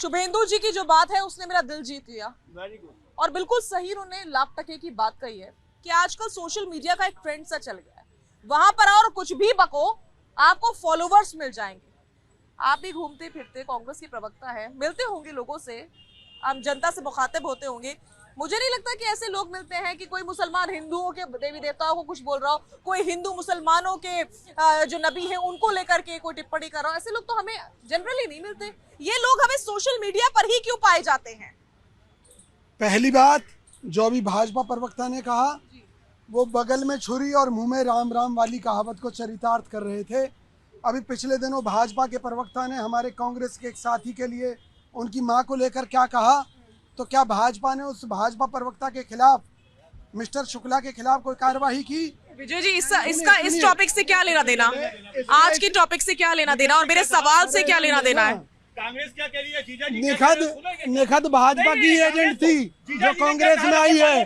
शुभेंदु जी की जो बात है उसने मेरा दिल जीत लिया। और बिल्कुल सही उन्होंने लाख टके की बात कही है कि आजकल सोशल मीडिया का एक ट्रेंड सा चल गया है, वहां पर और कुछ भी बको, आपको फॉलोवर्स मिल जाएंगे। आप भी घूमते फिरते कांग्रेस के प्रवक्ता है, मिलते होंगे लोगों से, आम जनता से मुखातिब होते होंगे। मुझे नहीं लगता कि ऐसे लोग मिलते हैं कि कोई मुसलमान हिंदुओं के देवी देवताओं को कुछ बोल रहा हो, कोई हिंदू मुसलमानों के जो नबी हैं उनको लेकर के कोई टिप्पणी कर रहा हो। ऐसे लोग तो हमें जनरली नहीं मिलते। ये लोग हमें सोशल मीडिया पर ही क्यों पाए जाते हैं? पहली बात, जो अभी भाजपा प्रवक्ता ने कहा, वो बगल में छुरी और मुंह में राम राम वाली कहावत को चरितार्थ कर रहे थे। अभी पिछले दिनों भाजपा के प्रवक्ता ने हमारे कांग्रेस के एक साथी के लिए उनकी मां को लेकर क्या कहा, तो क्या भाजपा ने उस भाजपा प्रवक्ता के खिलाफ, मिस्टर शुक्ला के खिलाफ कोई कार्रवाई की? विजय जी, इस टॉपिक से क्या लेना देना? आज के टॉपिक से क्या लेना देना और मेरे सवाल से क्या लेना देना है? कांग्रेस क्या कह रही है? जीजा जी निखत भाजपा की एजेंट थी जो कांग्रेस में आई है।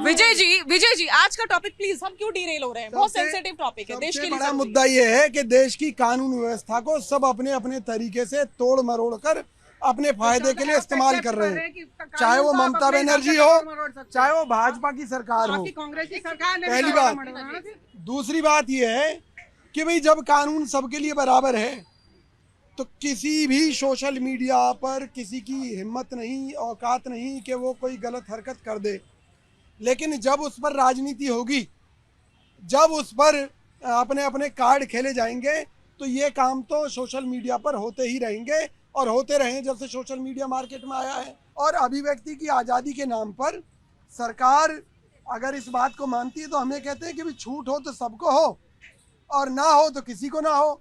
विजय जी, आज का टॉपिक प्लीज, हम क्यों डिरेल हो रहे हैं? बहुत सेंसिटिव टॉपिक है, देश के लिए बड़ा मुद्दा ये है कि देश की कानून व्यवस्था को सब अपने अपने तरीके से तोड़ मरोड़ कर अपने फायदे के लिए इस्तेमाल कर रहे हैं, चाहे वो ममता बनर्जी हो, चाहे वो भाजपा की सरकार हो। पहली बात। दूसरी बात ये है कि भाई जब कानून सबके लिए बराबर है तो किसी भी सोशल मीडिया पर किसी की हिम्मत नहीं, औकात नहीं कि वो कोई गलत हरकत कर दे। लेकिन जब उस पर राजनीति होगी, जब उस पर अपने अपने कार्ड खेले जाएंगे, तो ये काम तो सोशल मीडिया पर होते ही रहेंगे और होते रहे जब से सोशल मीडिया मार्केट में आया है। और अभिव्यक्ति की आज़ादी के नाम पर सरकार अगर इस बात को मानती है तो हमें कहते हैं कि भी छूट हो तो सबको हो और ना हो तो किसी को ना हो,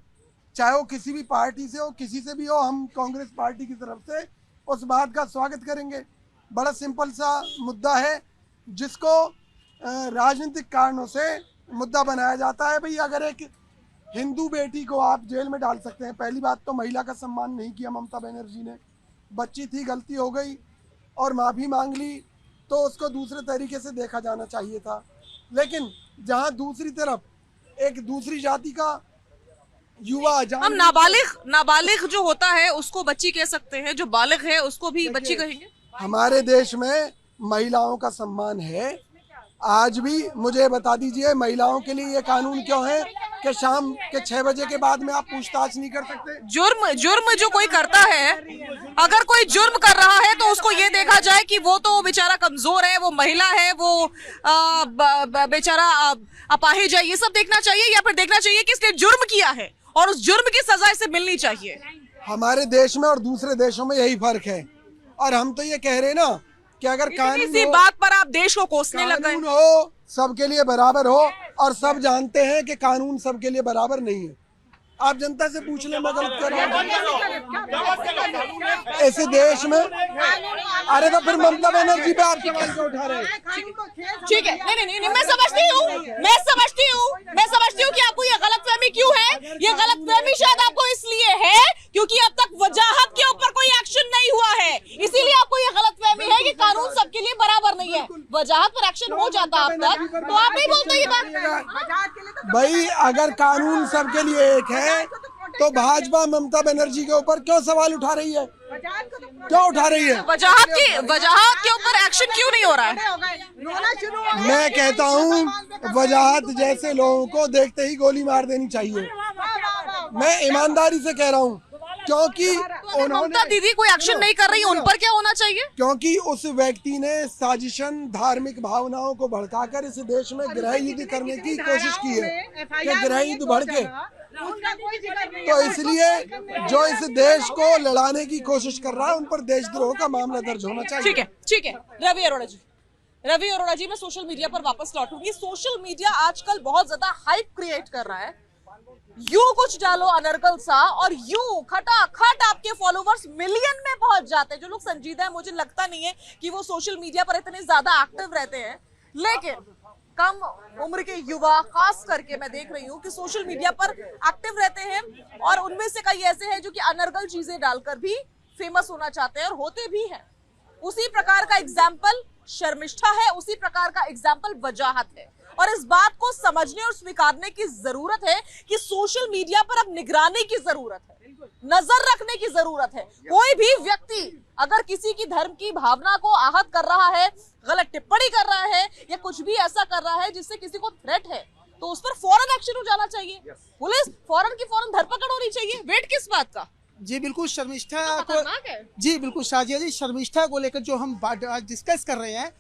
चाहे वो किसी भी पार्टी से हो, किसी से भी हो। हम कांग्रेस पार्टी की तरफ से उस बात का स्वागत करेंगे। बड़ा सिंपल सा मुद्दा है जिसको राजनीतिक कारणों से मुद्दा बनाया जाता है। भाई अगर एक हिंदू बेटी को आप जेल में डाल सकते हैं, पहली बात तो महिला का सम्मान नहीं किया ममता बनर्जी ने। बच्ची थी, गलती हो गई और माफ़ी मांग ली, तो उसको दूसरे तरीके से देखा जाना चाहिए था। लेकिन जहां दूसरी तरफ एक दूसरी जाति का युवा, हम नाबालिग जो होता है उसको बच्ची कह सकते हैं, जो बालिग है उसको भी बच्ची कहेंगे? हमारे देश में महिलाओं का सम्मान है आज भी। मुझे बता दीजिए महिलाओं के लिए ये कानून क्यों है कि शाम के 6 बजे के बाद में आप पूछताछ नहीं कर सकते? जुर्म जो कोई करता है, अगर कोई जुर्म कर रहा है तो उसको ये देखा जाए कि वो तो बेचारा कमजोर है, वो महिला है, वो बेचारा अपाहिज है, ये सब देखना चाहिए? या फिर देखना चाहिए कि इसने जुर्म किया है और उस जुर्म की सजा इसे मिलनी चाहिए? हमारे देश में और दूसरे देशों में यही फर्क है। और हम तो ये कह रहे हैं ना कि अगर कानून बात पर आप देश को कोसने लग गए। हो, सबके लिए बराबर हो, और सब जानते हैं कि कानून सबके लिए बराबर नहीं है। आप जनता से पूछ लें, मैं गलत कर रहा हूँ ऐसे देश में? अरे तो फिर ममता बनर्जी पे आप सवाल क्यों उठा रहे हैं? ठीक है, नहीं, मैं समझती हूँ कि आपको ये गलतफहमी क्यों है। ये गलतफहमी शायद आपको इसलिए है क्योंकि अब तक वजाहत के ऊपर कोई एक्शन नहीं हुआ है, इसीलिए आपको ये गलतफहमी है कि कानून सबके लिए बराबर नहीं है। वजाहत पर एक्शन हो जाता अब तक तो आप नहीं बोलते ये बात। भाई अगर कानून सबके लिए एक है तो भाजपा ममता बनर्जी के ऊपर क्यों सवाल उठा रही है? क्यों उठा रही है? वजाहत के ऊपर एक्शन क्यों नहीं हो रहा है? मैं कहता हूँ वजाहत जैसे लोगों को देखते ही गोली मार देनी चाहिए। मैं ईमानदारी से कह रहा हूँ, क्योंकि ममता दीदी कोई एक्शन नहीं कर रही, उन पर क्या होना चाहिए? क्योंकि उस व्यक्ति ने साजिशन, धार्मिक भावनाओं को भड़काकर इस देश में गृह युद्ध करने की कोशिश की है कि गृह युद्ध भड़के, तो इसलिए जो इस देश को लड़ाने की कोशिश कर रहा है उन पर देशद्रोह का मामला दर्ज होना चाहिए। ठीक है। रवि अरोड़ा जी, मैं सोशल मीडिया पर वापस लौटूंगी। सोशल मीडिया आजकल बहुत ज्यादा हाइप क्रिएट कर रहा है। यूं कुछ डालो अनर्गल सा और यूं खटाखट आपके फॉलोवर्स मिलियन में पहुंच जाते हैं। जो लोग संजीदा है, मुझे लगता नहीं है कि वो सोशल मीडिया पर इतने ज्यादा एक्टिव रहते हैं, लेकिन कम उम्र के युवा खास करके मैं देख रही हूँ कि सोशल मीडिया पर एक्टिव रहते हैं और उनमें से कई ऐसे हैं जो कि अनर्गल चीजें डालकर भी फेमस होना चाहते हैं और होते भी हैं। उसी प्रकार का एग्जाम्पल शर्मिष्ठा है, उसी प्रकार का एग्जाम्पल वजाहत है। और इस बात को समझने और स्वीकारने की जरूरत है कि सोशल मीडिया पर अब निगरानी की जरूरत है, नजर रखने की जरूरत है। कोई भी व्यक्ति अगर किसी की धर्म की भावना को आहत कर रहा है, गलत टिप्पणी कर रहा है या कुछ भी ऐसा कर रहा है जिससे किसी को थ्रेट है, तो उस पर फौरन एक्शन हो जाना चाहिए। पुलिस फौरन की फौरन धरपकड़ होनी चाहिए। वेट किस बात का? जी बिल्कुल, शर्मिष्ठा तो को जी बिल्कुल शाजिया जी, शर्मिष्ठा को लेकर जो हम डिस्कस कर रहे हैं,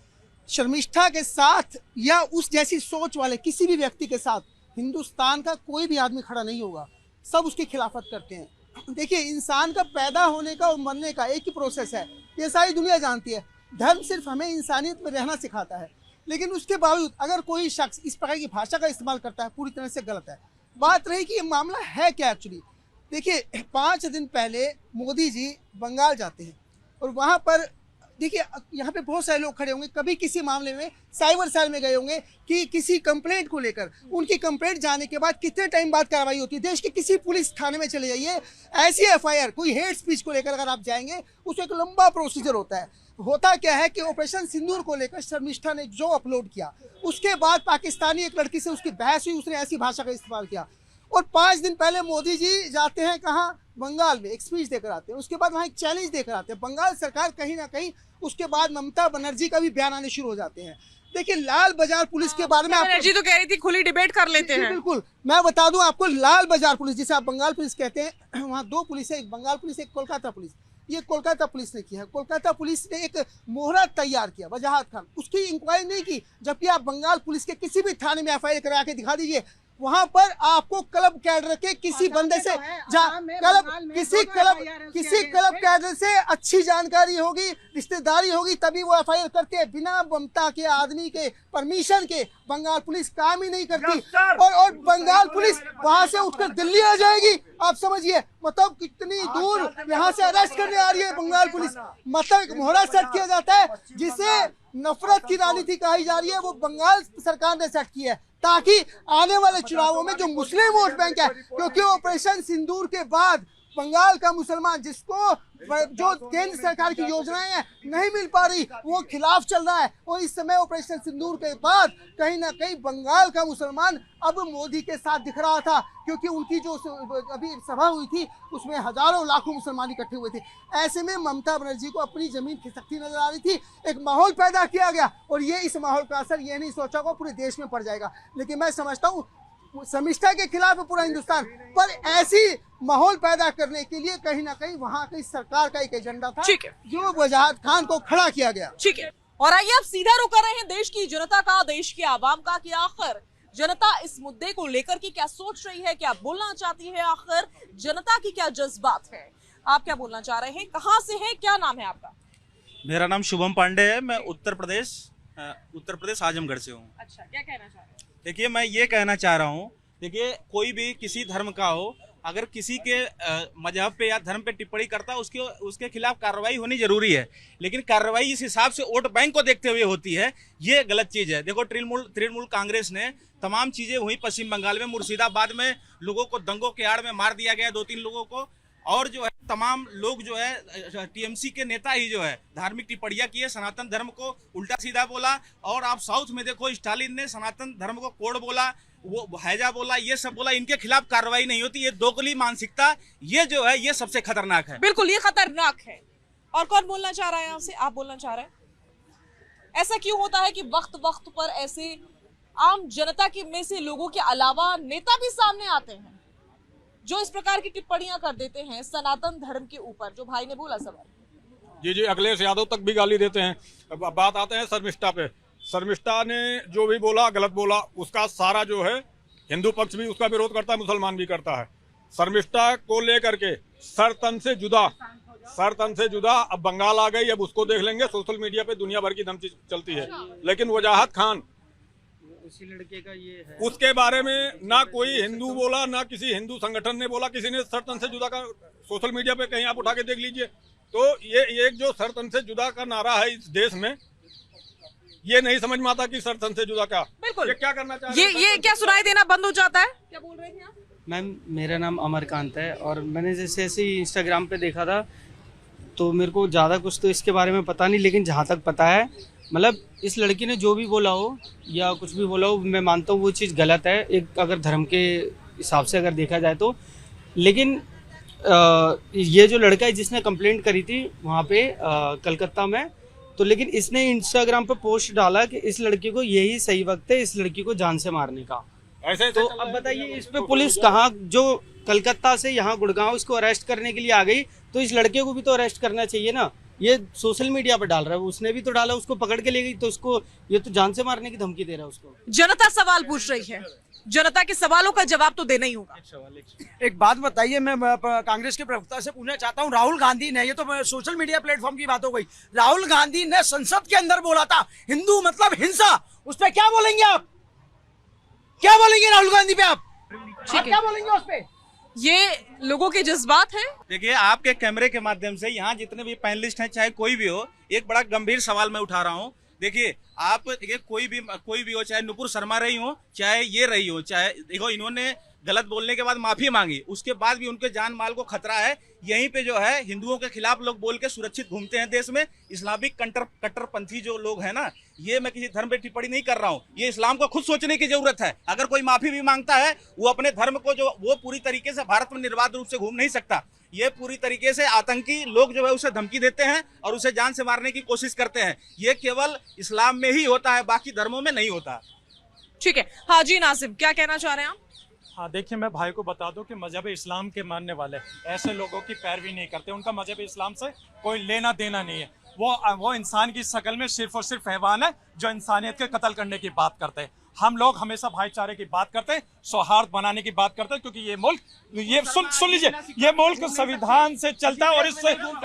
शर्मिष्ठा के साथ या उस जैसी सोच वाले किसी भी व्यक्ति के साथ हिंदुस्तान का कोई भी आदमी खड़ा नहीं होगा। सब उसकी खिलाफत करते हैं। देखिए, इंसान का पैदा होने का और मरने का एक ही प्रोसेस है, ये सारी दुनिया जानती है। धर्म सिर्फ हमें इंसानियत में रहना सिखाता है, लेकिन उसके बावजूद अगर कोई शख्स इस प्रकार की भाषा का इस्तेमाल करता है, पूरी तरह से गलत है। बात रही कि ये मामला है क्या एक्चुअली। देखिए, 5 दिन पहले मोदी जी बंगाल जाते हैं और वहाँ पर देखिए, यहाँ पे बहुत सारे लोग खड़े होंगे, कभी किसी मामले में साइबर सेल में गए होंगे कि किसी कंप्लेंट को लेकर, उनकी कंप्लेंट जाने के बाद कितने टाइम बाद कार्रवाई होती है। देश के किसी पुलिस थाने में चले जाइए, ऐसी एफआईआर कोई हेट स्पीच को लेकर अगर आप जाएंगे, उसमें एक लंबा प्रोसीजर होता है। होता क्या है कि ऑपरेशन सिंदूर को लेकर शर्मिष्ठा ने जो अपलोड किया, उसके बाद पाकिस्तानी एक लड़की से उसकी बहस हुई, उसने ऐसी भाषा का इस्तेमाल किया। और 5 दिन पहले मोदी जी जाते हैं कहाँ, बंगाल में, एक स्पीच देकर आते हैं। उसके बाद वहाँ एक चैलेंज देकर आते हैं। बंगाल सरकार कहीं ना कहीं, उसके बाद ममता बनर्जी का भी बयान आने शुरू हो जाते हैं। देखिए, लाल बाजार पुलिस के बारे में बनर्जी तो कह रही थी खुली डिबेट कर लेते हैं। बिल्कुल, मैं बता दूं आपको, लाल बाजार पुलिस जिसे आप बंगाल पुलिस कहते हैं, वहाँ 2 पुलिस है, एक बंगाल पुलिस, एक कोलकाता पुलिस। ये कोलकाता पुलिस ने किया है। कोलकाता पुलिस ने एक मोहरा तैयार किया, वजाहत खान, उसकी इंक्वायरी नहीं की। जबकि आप बंगाल पुलिस के किसी भी थाने में एफआईआर करा के दिखा दीजिए, वहां पर आपको क्लब कैडर के किसी बंदे से किसी क्लब कैडर से अच्छी जानकारी होगी, रिश्तेदारी होगी, तभी वो एफआईआर करते हैं। बिना ममता के आदमी के परमिशन के बंगाल पुलिस काम ही नहीं करती। और बंगाल पुलिस वहां से उठकर दिल्ली आ जाएगी। आप समझिए, मतलब कितनी दूर यहाँ से अरेस्ट करने आ रही है बंगाल पुलिस। मतलब एक मोहरा सेट किया जाता है, जिसे नफरत की राजनीति कही जा रही है, वो बंगाल सरकार ने सेट की है, ताकि आने वाले चुनावों में जो मुस्लिम वोट बैंक है, क्योंकि ऑपरेशन सिंदूर के बाद बंगाल का मुसलमान, जिसको जो केंद्र सरकार की योजनाएं हैं नहीं मिल पा रही, वो खिलाफ चल रहा है। और इस समय ऑपरेशन सिंदूर के बाद कहीं ना कहीं बंगाल का मुसलमान अब मोदी के साथ दिख रहा था, क्योंकि उनकी जो अभी सभा हुई थी उसमें हजारों लाखों मुसलमान इकट्ठे हुए थे। ऐसे में ममता बनर्जी को अपनी जमीन खिसकती नजर आ रही थी। एक माहौल पैदा किया गया और ये इस माहौल का असर ये नहीं सोचा होगा पूरे देश में पड़ जाएगा। लेकिन मैं समझता हूँ शर्मिष्ठा के खिलाफ है पूरा हिंदुस्तान, पर ऐसी माहौल पैदा करने के लिए कहीं ना कहीं वहाँ की सरकार का एक एजेंडा था, जो वजाहत खान को खड़ा किया गया। ठीक है, और आइए अब सीधा रुक कर रहे हैं देश की जनता का, देश के आवाम का, कि आखिर जनता इस मुद्दे को लेकर के क्या सोच रही है, क्या बोलना चाहती है, आखिर जनता की क्या जज्बात है। आप क्या बोलना चाह रहे हैं, कहाँ से है, क्या नाम है आपका? मेरा नाम शुभम पांडे है, मैं उत्तर प्रदेश आजमगढ़ से हूँ। अच्छा, क्या कहना चाह रहे हैं? देखिए, मैं ये कहना चाह रहा हूँ, देखिए कोई भी किसी धर्म का हो, अगर किसी के मजहब पे या धर्म पे टिप्पणी करता है, उसके खिलाफ कार्रवाई होनी जरूरी है। लेकिन कार्रवाई इस हिसाब से वोट बैंक को देखते हुए होती है, ये गलत चीज है। देखो, तृणमूल कांग्रेस ने तमाम चीजें हुई पश्चिम बंगाल में, मुर्शिदाबाद में लोगों को दंगों के आड़ में मार दिया गया, 2-3 लोगों को। और जो है तमाम लोग जो है टीएमसी के नेता ही जो है धार्मिक टिप्पणियां किए, सनातन धर्म को उल्टा सीधा बोला। और आप साउथ में देखो, स्टालिन ने सनातन धर्म को कोड़ बोला, वो हैजा बोला, ये सब बोला। इनके खिलाफ कार्रवाई नहीं होती। ये दोगली मानसिकता, ये जो है ये सबसे खतरनाक है। बिल्कुल, ये खतरनाक है। और कौन बोलना चाह रहा है यहाँ से? आप बोलना चाह रहे हैं? ऐसा क्यों होता है कि वक्त वक्त पर ऐसे आम जनता के में से लोगों के अलावा नेता भी सामने आते हैं जो इस प्रकार की टिप्पणियां कर देते हैं सनातन धर्म के ऊपर, जो भाई ने बोला सवाल। जी, अखिलेश यादव तक भी गाली देते हैं। अब बात आते हैं शर्मिष्ठा पे। शर्मिष्ठा ने जो भी बोला गलत बोला, उसका सारा जो है हिंदू पक्ष भी उसका विरोध करता है, मुसलमान भी करता है। शर्मिष्ठा को लेकर के सर तन से जुदा अब बंगाल आ गई। अब उसको देख लेंगे, सोशल मीडिया पे दुनिया भर की धमकी चलती है। लेकिन वजाहत खान, उसी लड़के का ये है, उसके बारे में ना कोई हिंदू बोला, ना किसी हिंदू संगठन ने बोला, किसी ने सर तन से जुदा का सोशल मीडिया पे कहीं आप उठा के देख लीजिए। तो ये एक जो सर तन से जुदा का नारा है इस देश में, ये नहीं समझ में आता कि सर तन से जुदा का बिल्कुल क्या करना चाहिए। ये क्या सुनाई देना बंद हो जाता है? क्या बोल रहे थे आप? मैम मेरा नाम अमरकांत है और मैंने जैसे ऐसे ही इंस्टाग्राम पे देखा था, तो मेरे को ज़्यादा कुछ तो इसके बारे में पता नहीं, लेकिन जहाँ तक पता है मतलब इस लड़की ने जो भी बोला हो या कुछ भी बोला हो, मैं मानता हूँ वो चीज़ गलत है एक अगर धर्म के हिसाब से अगर देखा जाए तो। लेकिन ये जो लड़का है जिसने कंप्लेंट करी थी वहाँ पे कलकत्ता में, तो लेकिन इसने इंस्टाग्राम पे पोस्ट डाला कि इस लड़की को यही सही वक्त है इस लड़की को जान से मारने का। ऐसे तो अब बताइए इस पे पुलिस कहाँ, जो कलकत्ता से यहाँ गुड़गांव इसको अरेस्ट करने के लिए आ गई, तो इस लड़के को भी तो अरेस्ट करना चाहिए ना। ये सोशल मीडिया पे डाल रहा है, उसने भी तो डाला, उसको पकड़ के ले गई, तो उसको ये तो जान से मारने की धमकी दे रहा है उसको। जनता सवाल पूछ रही है, जनता के सवालों का जवाब तो देना ही होगा। एक बात बताइए, मैं कांग्रेस के प्रवक्ता से पूछना चाहता हूं, राहुल गांधी ने, ये तो सोशल मीडिया प्लेटफॉर्म की बात हो गई, राहुल गांधी ने संसद के अंदर बोला था हिंदू मतलब हिंसा, उस पर क्या बोलेंगे आप? क्या बोलेंगे राहुल गांधी पे आप क्या बोलेंगे उस पे? ये लोगों के जज्बात हैं। देखिए, आपके कैमरे के माध्यम से यहाँ जितने भी पैनलिस्ट हैं, चाहे कोई भी हो, एक बड़ा गंभीर सवाल मैं उठा रहा हूँ। देखिए, आप देखिए कोई भी हो, चाहे नुपुर शर्मा रही हो, चाहे ये रही हो, चाहे देखो इन्होंने गलत बोलने के बाद माफी मांगी, उसके बाद भी उनके जान माल को खतरा है। यहीं पे जो है हिंदुओं के खिलाफ लोग बोल के सुरक्षित घूमते हैं देश में। इस्लामिक कट्टरपंथी जो लोग हैं ना, ये मैं किसी धर्म पे टिप्पणी नहीं कर रहा हूँ, ये इस्लाम को खुद सोचने की जरूरत है। अगर कोई माफी भी मांगता है, वो अपने धर्म को जो वो पूरी तरीके से भारत में निर्बाध रूप से घूम नहीं सकता। ये पूरी तरीके से आतंकी लोग जो है उसे धमकी देते हैं और उसे जान से मारने की कोशिश करते हैं। ये केवल इस्लाम में ही होता है, बाकी धर्मों में नहीं होता। ठीक है, हाजी नाजिम क्या कहना चाह रहे हैं आप? हाँ, देखिए, मैं भाई को बता दूं कि मजहब इस्लाम के मानने वाले ऐसे लोगों की पैरवी नहीं करते, उनका मजहब इस्लाम से कोई लेना देना नहीं है। वो इंसान की शक्ल में सिर्फ और सिर्फ हैवान है जो इंसानियत के कत्ल करने की बात करते हैं। हम लोग हमेशा भाईचारे की बात करते हैं, सौहार्द बनाने की बात करते हैं, क्योंकि ये मुल्क, ये सुन लीजिए, ये मुल्क संविधान से चलता है और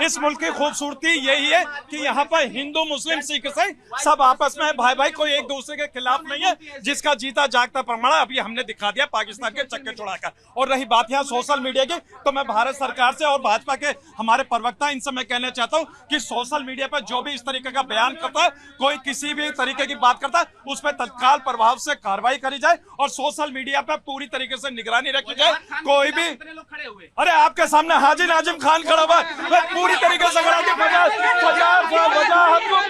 इस मुल्क की खूबसूरती यही है कि यहाँ पर हिंदू मुस्लिम सिख ईसाई सब आपस में भाई भाई, कोई एक दूसरे के खिलाफ नहीं है। जिसका जीता जागता प्रमाण अभी हमने दिखा दिया पाकिस्तान के चक्के छुड़ाकर। और रही बात यहाँ सोशल मीडिया की, तो मैं भारत सरकार से और भाजपा के हमारे प्रवक्ता इनसे मैं कहना चाहता हूँ कि सोशल मीडिया पर जो भी इस तरीके का बयान करता है, कोई किसी भी तरीके की बात करता है, उस पर तत्काल प्रभाव से कार्रवाई करी जाए और सोशल मीडिया पर पूरी तरीके से निगरानी रखी जाए। कोई भी, अरे आपके सामने हाजी नाजिम खान खड़ा हुआ है, पूरी तरीके से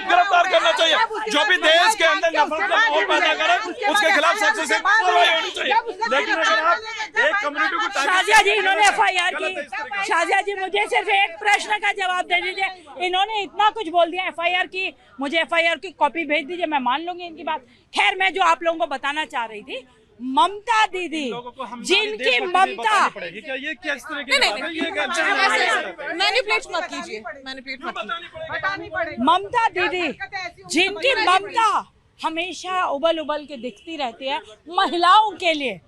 गिरफ्तार करना चाहिए। जो भी देश के अंदर नफरत का माहौल पैदा करे, उसके खिलाफ सख्त से सख्त कार्रवाई होनी चाहिए। लेकिन अगर आप एक कम्युनिटी को, शाजिया जी इन्होंने एफआईआर की, शाजिया जी मुझे सिर्फ एक प्रश्न का जवाब दे दीजिए। इन्होंने इतना कुछ बोल दिया, एफआईआर की, मुझे एफआईआर की कॉपी भेज दीजिए, मैं मान लूंगी इनकी बात। खैर, मैं जो आप लोगों को बताना चाह रही थी, ममता दीदी, जिनकी ममता, मैनिपुलेट मत कीजिए, मैनिपुलेट मत कीजिए। ममता दीदी, जिनकी ममता हमेशा उबल उबल के दिखती रहती है महिलाओं के लिए,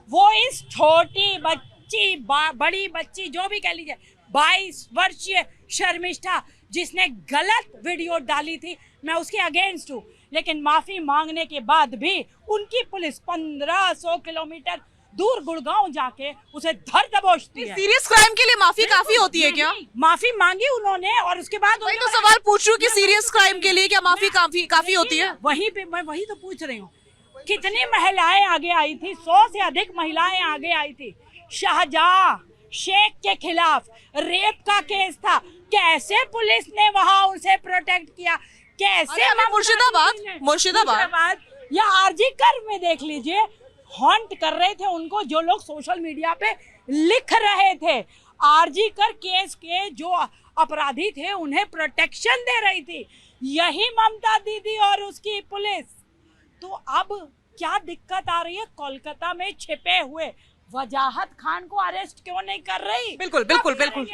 वो इस छोटी बच्ची, बड़ी बच्ची जो भी कह लीजिए, 22 वर्षीय शर्मिष्ठा, जिसने गलत वीडियो डाली थी, मैं उसके अगेंस्ट हूँ, लेकिन माफी मांगने के बाद भी उनकी पुलिस 1500 किलोमीटर दूर गुड़गांव जाके उसे धर दबोचती है। सीरियस क्राइम के लिए माफी काफी होती है क्या? माफी मांगी उन्होंने और उसके बाद वही तो सवाल पूछ रही हूँ कि सीरियस क्राइम के लिए क्या माफी काफी होती है? वहीं पे मैं वही तो पूछ रही हूँ, कितनी महिलाएं आगे आई थी, 100 से अधिक महिलाएं आगे आई थी। शाहजहां शेख के खिलाफ रेप का केस था, कैसे पुलिस ने वहां उसे प्रोटेक्ट किया, कैसे मुर्शिदाबाद या आरजी कर में देख लीजिए, हॉन्ट कर रहे थे उनको जो लोग सोशल मीडिया पे लिख रहे थे। आरजी कर केस के जो अपराधी थे उन्हें प्रोटेक्शन दे रही थी यही ममता दीदी और उसकी पुलिस। तो अब क्या दिक्कत आ रही है? कोलकाता में छिपे हुए वजाहत खान को अरेस्ट क्यों नहीं कर रही? बिल्कुल बिल्कुल बिल्कुल।